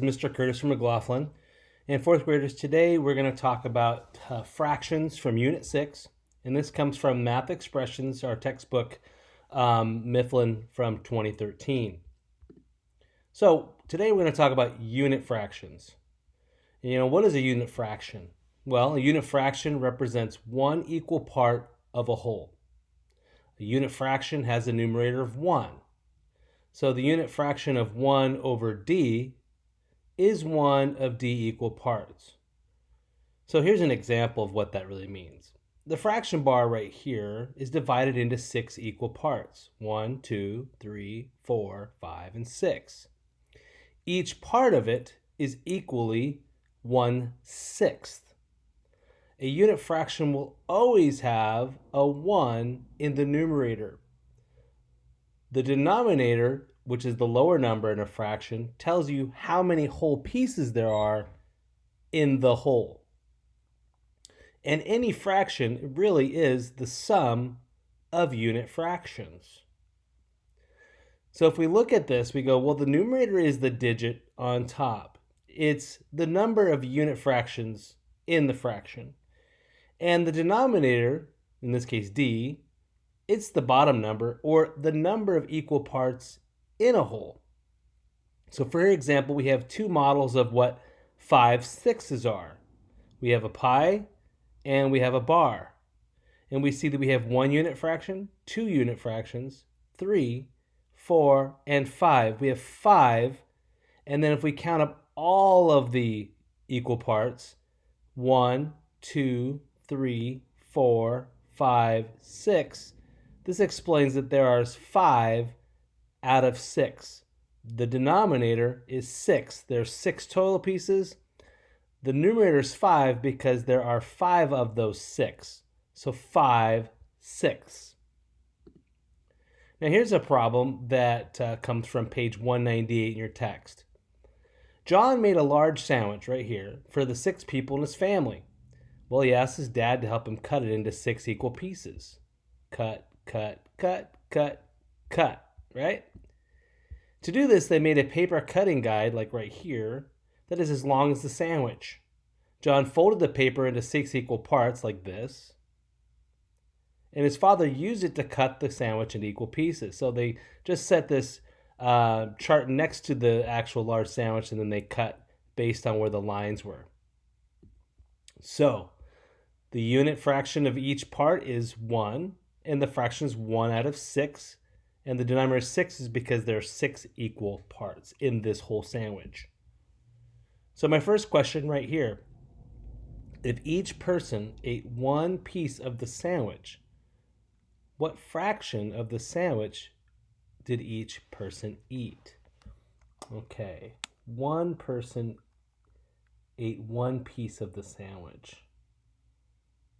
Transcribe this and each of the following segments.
Mr. Curtis from McLaughlin. And fourth graders, today we're going to talk about fractions from Unit 6. And this comes from Math Expressions, our textbook, Mifflin from 2013. So today we're going to talk about unit fractions. And, what is a unit fraction? Well, a unit fraction represents one equal part of a whole. A unit fraction has a numerator of 1. So the unit fraction of 1 over d is one of d equal parts. So here's an example of what that really means. The fraction bar right here is divided into 6 equal parts. 1, 2, 3, 4, 5, and 6. Each part of it is equally 1/6. A unit fraction will always have a 1 in the numerator. The denominator, which is the lower number in a fraction, tells you how many whole pieces there are in the whole. And any fraction really is the sum of unit fractions. So if we look at this, we go, well, the numerator is the digit on top. It's the number of unit fractions in the fraction. And the denominator, in this case d, it's the bottom number, or the number of equal parts in a whole. So for example, we have two models of what 5/6 are. We have a pie and we have a bar. And we see that we have 1 unit fraction, 2 unit fractions, 3, 4, and 5. We have 5, and then if we count up all of the equal parts, 1, 2, 3, 4, 5, 6, this explains that there are 5 out of 6. The denominator is 6. There's 6 total pieces. The numerator is 5 because there are 5 of those 6. So 5/6. Now here's a problem that comes from page 198 in your text. John made a large sandwich right here for the 6 people in his family. Well, he asked his dad to help him cut it into 6 equal pieces. Cut, cut, cut, cut, cut, right? To do this, they made a paper cutting guide, like right here, that is as long as the sandwich. John folded the paper into 6 equal parts, like this, and his father used it to cut the sandwich into equal pieces. So they just set this chart next to the actual large sandwich, and then they cut based on where the lines were. So the unit fraction of each part is 1, and the fraction is 1 out of 6, and the denominator 6 is because there are 6 equal parts in this whole sandwich. So my first question right here, if each person ate 1 piece of the sandwich, what fraction of the sandwich did each person eat? Okay, one person ate 1 piece of the sandwich.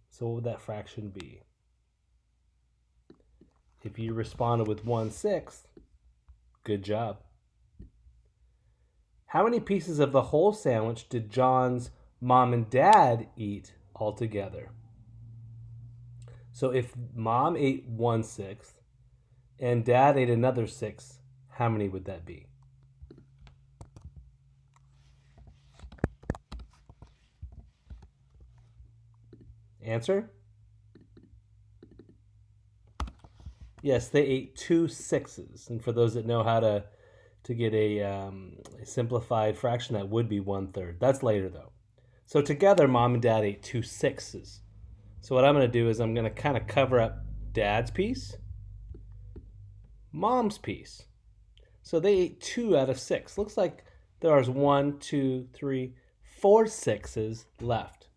So what would that fraction be? If you responded with 1/6, good job. How many pieces of the whole sandwich did John's mom and dad eat altogether? So if mom ate 1/6 and dad ate another 6, how many would that be? Answer? Yes, they ate 2 6s. And for those that know how to get a simplified fraction, that would be 1/3. That's later though. So together, mom and dad ate 2 6s. So what I'm going to do is I'm going to kind of cover up dad's piece, mom's piece. So they ate 2 out of 6. Looks like there's 1, 2, 3, 4 6s left.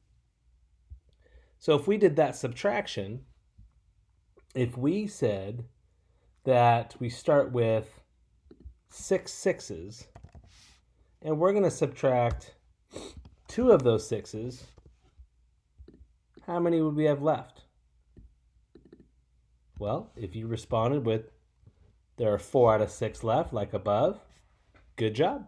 So if we did that subtraction, if we said that we start with 6 6s, and we're going to subtract 2 of those 6s, how many would we have left? Well, if you responded with there are 4 out of 6 left, like above, good job.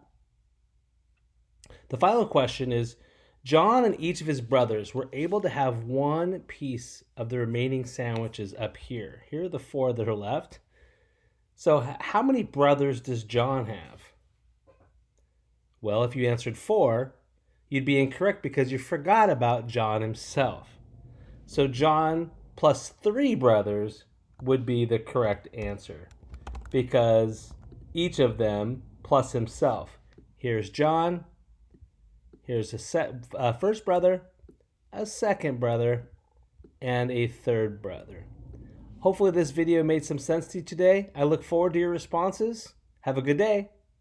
The final question is, John and each of his brothers were able to have 1 piece of the remaining sandwiches up here. Here are the 4 that are left. So how many brothers does John have? Well, if you answered 4, you'd be incorrect because you forgot about John himself. So John plus 3 brothers would be the correct answer because each of them plus himself. Here's John. Here's a first brother, a second brother, and a third brother. Hopefully this video made some sense to you today. I look forward to your responses. Have a good day.